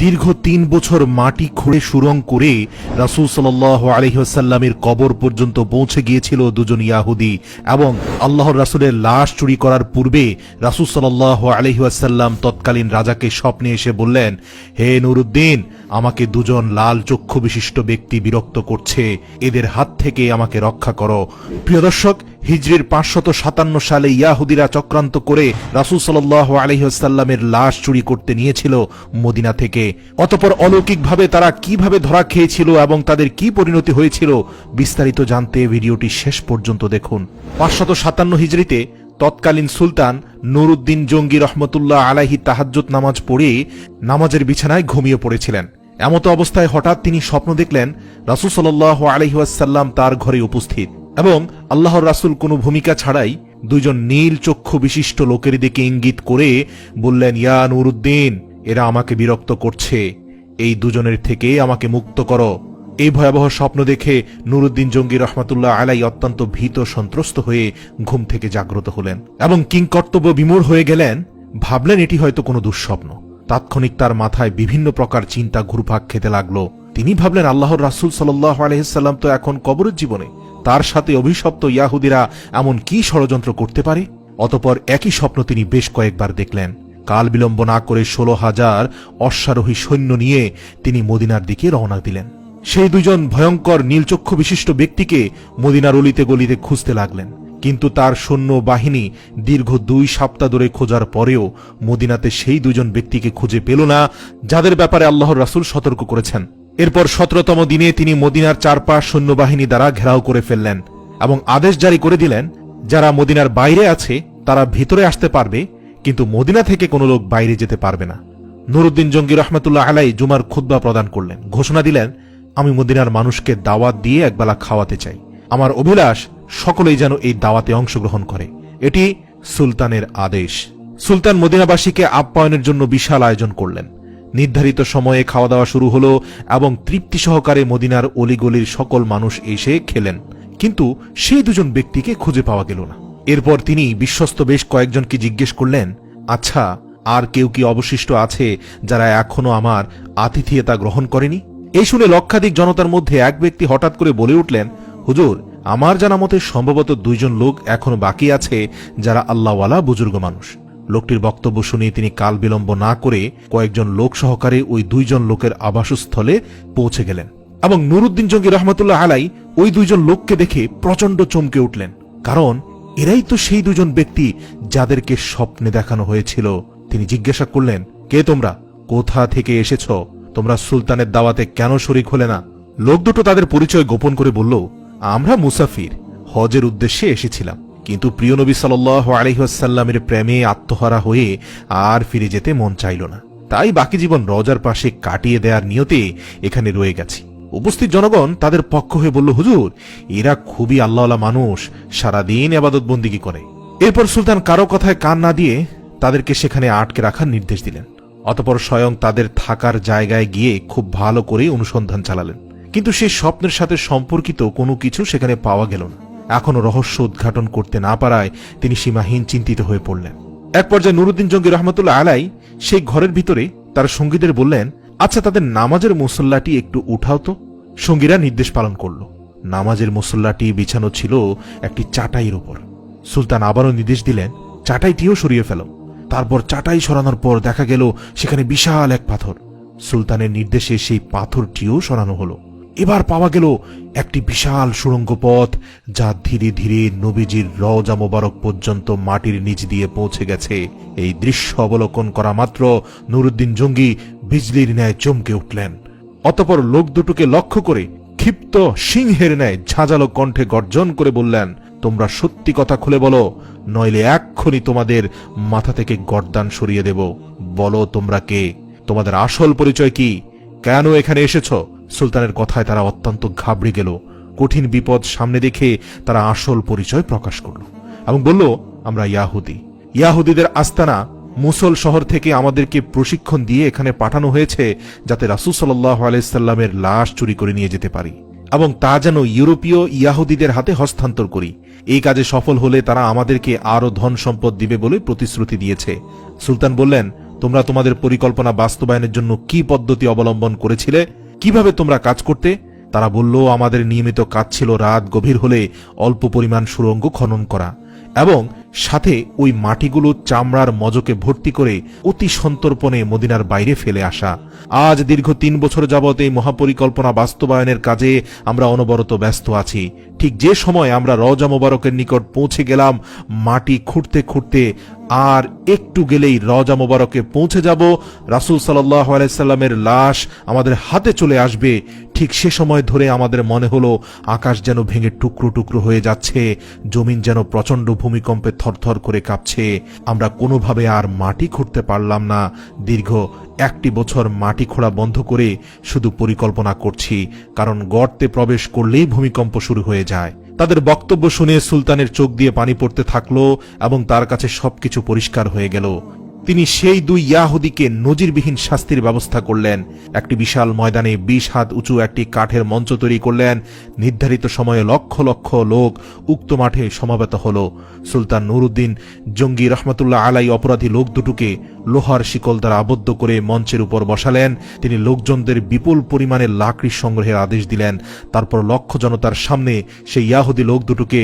দীর্ঘ ৩ বছর মাটি খুঁড়ে সুরঙ্গ করে রাসূল সাল্লাল্লাহু আলাইহি ওয়াসাল্লামের কবর পর্যন্ত পৌঁছে গিয়েছিল দুজন ইয়াহুদি এবং আল্লাহর রাসূলের লাশ চুরি করার পূর্বে রাসূল সাল্লাল্লাহু আলাইহি ওয়াসাল্লাম তৎকালীন রাজাকে স্বপ্নে এসে বললেন, হে নুরুদ্দিন, আমাকে দুজন লাল চক্ষু বিশিষ্ট ব্যক্তি বিরক্ত করছে, এদের হাত থেকে আমাকে রক্ষা করো। প্রিয় দর্শক, হিজরির ৫৫৭ সালে ইয়াহুদিরা চক্রান্ত করে রাসূল সাল্লাল্লাহু আলাইহি ওয়াসাল্লামের লাশ চুরি করতে নিয়েছিল মদিনা থেকে। অতঃপর অলৌকিকভাবে তারা কিভাবে ধরা খেয়েছিল এবং তাদের কি পরিণতি হয়েছিল বিস্তারিত জানতে ভিডিওটি শেষ পর্যন্ত দেখুন। ৫৫৭ হিজরিতে তৎকালীন সুলতান নুরুদ্দিন জঙ্গি রহমতুল্লাহ আলাইহি তাহাজ্জুদ নামাজ পড়ে নামাজের বিছানায় ঘুমিয়ে পড়েছিলেন। এমতো অবস্থায় হঠাৎ তিনি স্বপ্ন দেখলেন রাসূল সাল্লাল্লাহু আলাইহি ওয়াসাল্লাম তার ঘরে উপস্থিত এবং আল্লাহর রাসূল কোনো ভূমিকা ছাড়াই দুইজন নীল চক্ষু বিশিষ্ট লোকের দিকে ইঙ্গিত করে বললেন, ইয়া নুরুদ্দিন, এরা আমাকে বিরক্ত করছে, এই দুজনের থেকে আমাকে মুক্ত করো। এই ভয়াবহ স্বপ্ন দেখে নুরুদ্দিন জঙ্গি রহমাতুল্লাহ আলাই অত্যন্ত ভীত সন্ত্রস্ত হয়ে ঘুম থেকে জাগ্রত হলেন এবং কিংকর্তব্য বিমূঢ় হয়ে গেলেন। ভাবলেন এটি হয়তো কোনো দুঃস্বপ্ন। তাৎক্ষণিক তার মাথায় বিভিন্ন প্রকার চিন্তা ঘুরপাক খেতে লাগলো। তিনি ভাবলেন, আল্লাহর রাসূল সাল্লাল্লাহু আলাইহি ওয়াসাল্লাম তো এখন কবরের জীবনে, তার সাথে অভিশপ্ত ইয়াহুদিরা এমন কি ষড়যন্ত্র করতে পারে? অতঃপর একই স্বপ্ন তিনি বেশ কয়েকবার দেখলেন। কাল বিলম্ব না করে ১৬,০০০ অশ্বারোহী সৈন্য নিয়ে তিনি মদিনার দিকে রওনা দিলেন। সেই দুজন ভয়ঙ্কর নীলচক্ষু বিশিষ্ট ব্যক্তিকে মদিনার অলিতে গলিতে খুঁজতে লাগলেন, কিন্তু তার সৈন্য বাহিনী দীর্ঘ ২ সপ্তাহ ধরে খোঁজার পরেও মদিনাতে সেই দুজন ব্যক্তিকে খুঁজে পেল না, যাদের ব্যাপারে আল্লাহর রাসূল সতর্ক করেছেন। এরপর ১৭তম দিনে তিনি মদিনার চারপাশ সৈন্যবাহিনী দ্বারা ঘেরাও করে ফেললেন এবং আদেশ জারি করে দিলেন, যারা মদিনার বাইরে আছে তারা ভিতরে আসতে পারবে, কিন্তু মদিনা থেকে কোনো লোক বাইরে যেতে পারবে না। নুরুদ্দিন জঙ্গি রহমাতুল্লাহ আলাই জুমার খুতবা প্রদান করলেন, ঘোষণা দিলেন, আমি মদিনার মানুষকে দাওয়াত দিয়ে একবেলা খাওয়াতে চাই। আমার অভিলাষ সকলেই যেন এই দাওয়াতে অংশগ্রহণ করে। এটি সুলতানের আদেশ। সুলতান মদিনাবাসীকে আপ্যায়নের জন্য বিশাল আয়োজন করলেন। নির্ধারিত সময়ে খাওয়া দাওয়া শুরু হলো এবং তৃপ্তি সহকারে মদিনার অলিগলির সকল মানুষ এসে খেলেন, কিন্তু সেই দুজন ব্যক্তিকে খুঁজে পাওয়া গেল না। এরপর তিনি বিশ্বস্ত বেশ কয়েকজনকে জিজ্ঞেস করলেন, আচ্ছা, আর কেউ কি অবশিষ্ট আছে যারা এখনো আমার আতিথেয়তা গ্রহণ করেনি? এই শুনে লক্ষাধিক জনতার মধ্যে এক ব্যক্তি হঠাৎ করে বলে উঠলেন, হুজুর, আমার জানা মতে সম্ভবত ২ জন লোক এখনো বাকি আছে যারা আল্লাহওয়ালা বুজুর্গ মানুষ। লোকটির বক্তব্য শুনে তিনি কাল বিলম্ব না করে কয়েকজন লোক সহকারে ওই ২ জন লোকের আবাসস্থলে পৌঁছে গেলেন এবং নুরুদ্দিন জঙ্গি রহমাতুল্লাহ আলাই ওই ২ জন লোককে দেখে প্রচন্ড চমকে উঠলেন, কারণ এরাই তো সেই ২ জন ব্যক্তি যাদেরকে স্বপ্নে দেখানো হয়েছিল। তিনি জিজ্ঞাসা করলেন, কে তোমরা? কোথা থেকে এসেছ? তোমরা সুলতানের দাওয়াতে কেন শরীক হলে না? লোক দুটো তাদের পরিচয় গোপন করে বলল, আমরা মুসাফির, হজের উদ্দেশ্যে এসেছিলাম, কিন্তু প্রিয় নবী সাল্লাল্লাহু আলাইহি ওয়াসাল্লামের প্রেমে আত্মহারা হয়ে আর ফিরে যেতে মন চাইল না, তাই বাকি জীবন রওজার পাশে কাটিয়ে দেওয়ার নিয়তে এখানে রয়ে গেছি। উপস্থিত জনগণ তাদের পক্ষ হয়ে বলল, হুজুর, এরা খুবই আল্লাহওয়ালা মানুষ, সারাদিন ইবাদত বন্দিগি করে। এরপর সুলতান কারো কথায় কান না দিয়ে তাদেরকে সেখানে আটকে রাখার নির্দেশ দিলেন। অতঃপর স্বয়ং তাদের থাকার জায়গায় গিয়ে খুব ভালো করে অনুসন্ধান চালালেন, কিন্তু সেই স্বপ্নের সাথে সম্পর্কিত কোনো কিছু সেখানে পাওয়া গেল না। এখনো রহস্য উদ্ঘাটন করতে না পারায় তিনি সীমাহীন চিন্তিত হয়ে পড়লেন। এক পর্যায়ে নুরুদ্দিন জঙ্গি রহমাতুল্লাহ আলাই সেই ঘরের ভিতরে তার সঙ্গীদের বললেন, আচ্ছা, তাদের নামাজের মুসল্লাটি একটু উঠাও তো। সঙ্গীরা নির্দেশ পালন করল। নামাজের মুসল্লাটি বিছানো ছিল একটি চাটাইয়ের উপর। সুলতান আবারও নির্দেশ দিলেন, চাটাইটিও সরিয়ে ফেল। তারপর চাটাই সরানোর পর দেখা গেল সেখানে বিশাল এক পাথর। সুলতানের নির্দেশে সেই পাথরটিও সরানো হলো। এবার পাওয়া গেল একটি বিশাল সুড়ঙ্গ পথ, যা ধীরে ধীরে নবীজির রওজা মোবারক পর্যন্ত মাটির নিচ দিয়ে পৌঁছে গেছে। এই দৃশ্য অবলোকন করা মাত্র নুরুদ্দিন জঙ্গি বিজলির ন্যায় চমকে উঠলেন। অতঃপর লোক দুটোকে লক্ষ্য করে ক্ষিপ্ত সিংহের ন্যায় ঝাঁঝালো কণ্ঠে গর্জন করে বললেন, তোমরা সত্যি কথা খুলে বলো, নইলে এক্ষুনি তোমাদের মাথা থেকে গর্দান সরিয়ে দেব। বলো তোমরা কে? তোমাদের আসল পরিচয় কি? কেন এখানে এসেছ? সুলতানের কথায় তারা অত্যন্ত ঘাবড়ে গেল। কঠিন বিপদ সামনে দেখে তারা আসল পরিচয় প্রকাশ করল এবং বলল, আমরা ইয়াহুদি। ইয়াহুদিদের আস্তানা মুসল শহর থেকে আমাদেরকে প্রশিক্ষণ দিয়ে এখানে পাঠানো হয়েছে, যাতে রাসূল সাল্লাল্লাহু আলাইহি সাল্লামের লাশ চুরি করে নিয়ে যেতে পারি এবং তা যেন ইউরোপীয় ইয়াহুদিদের হাতে হস্তান্তর করি। এই কাজে সফল হলে তারা আমাদেরকে আরো ধন সম্পদ দিবে বলে প্রতিশ্রুতি দিয়েছে। সুলতান বললেন, তোমরা তোমাদের পরিকল্পনা বাস্তবায়নের জন্য কি পদ্ধতি অবলম্বন করেছিলে, কিভাবে তোমরা কাজ করতে? তারা বলল, আমাদের নিয়মিত কাজ ছিল রাত গভীর হলে অল্প পরিমাণ সুড়ঙ্গ খনন করা এবং সাথে ওই মাটিগুলো চামড়ার মজকে ভর্তি করে অতি সন্তর্পণে মদিনার বাইরে ফেলে আসা। আজ দীর্ঘ 3 বছর যাবৎ এই মহাপরিকল্পনা বাস্তবায়নের কাজে আমরা অনবরত ব্যস্ত আছি। ঠিক যে সময় আমরা রওজা মোবারকের নিকট পৌঁছে গেলাম, মাটি খুঁড়তে খুঁড়তে আর একটু গেলেই রওজা মোবারকে পৌঁছে যাব, রাসূল সাল্লাল্লাহু আলাইহি সাল্লামের লাশ আমাদের হাতে চলে আসবে, ঠিক সে সময় ধরে আমাদের মনে হলো আকাশ যেন ভেঙে টুকরো টুকরো হয়ে যাচ্ছে, জমিন যেন প্রচণ্ড ভূমিকম্পে থরথর করে কাঁপছে। আমরা কোনোভাবে আর মাটি খুঁড়তে পারলাম না। দীর্ঘ 1 বছর মাটি খোঁড়া বন্ধ করে শুধু পরিকল্পনা করছি, কারণ গর্তে প্রবেশ করলেই ভূমিকম্প শুরু হয়ে যায়। তাদের বক্তব্য শুনে সুলতানের চোখ দিয়ে পানি পড়তে থাকলো এবং তার কাছে সবকিছু পরিষ্কার হয়ে গেল। তিনি সেই 2 ইয়াহুদীকে নজিরবিহীন শাস্তির ব্যবস্থা করলেন। একটি বিশাল ময়দানে 20 হাত উঁচু একটি কাঠের মঞ্চ তৈরি করলেন। নির্ধারিত সময়ে লক্ষ লক্ষ লোক উক্ত মাঠে সমাবেত হল। সুলতান নুরউদ্দিন জঙ্গি রহমতুল্লাহ আলাই অপরাধী লোক দুটোকে লোহার শিকল দ্বারা আবদ্ধ করে মঞ্চের উপর বসালেন। তিনি লোকজনদের বিপুল পরিমাণে লাকড়ি সংগ্রহের আদেশ দিলেন। তারপর লক্ষ জনতার সামনে সেই ইয়াহুদী লোক দুটোকে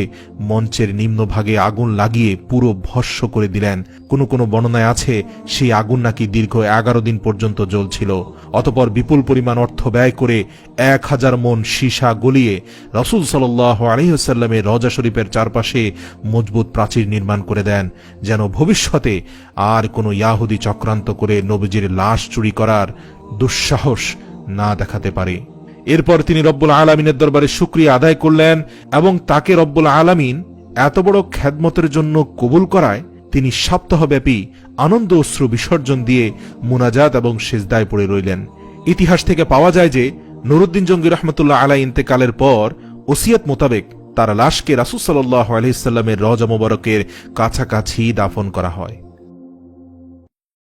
মঞ্চের নিম্নভাগে আগুন লাগিয়ে পুরো ভস্ম করে দিলেন। কোনো কোনো বর্ণনায় আছে সেই আগুন নাকি দীর্ঘ 11 দিন পর্যন্ত জ্বলছিল। অতঃপর বিপুল পরিমাণ অর্থ ব্যয় করে 1000 মণ সীসা গলিয়ে রাসূল সাল্লাল্লাহু আলাইহি ওয়াসাল্লামের রওজা শরীফের চারপাশে মজবুত প্রাচীর নির্মাণ করে দেন, যেন ভবিষ্যতে আর কোনো ইয়াহুদী চক্রান্ত করে নবীজির লাশ চুরি করার দুঃসাহস না দেখাতে পারে। এরপর তিনি রব্বুল আলামিনের দরবারে শুকরিয়া আদায় করলেন এবং তাকে রব্বুল আলামিন এত বড় খেদমতের জন্য কবুল করায় তিনি সপ্তাহব্যাপী আনন্দ অশ্রু বিসর্জন দিয়ে মুনাজাত এবং সিজদায় পড়ে রইলেন। ইতিহাস থেকে পাওয়া যায় যে নুরউদ্দিন জঙ্গি রহমতুল্লাহ আলাই ইন্তেকালের পর ওসিয়ত মোতাবেক তার লাশকে রাসূল সাল্লাল্লাহু আলাইহি সাল্লামের রওজা মোবারকের কাছাকাছি দাফন করা হয়।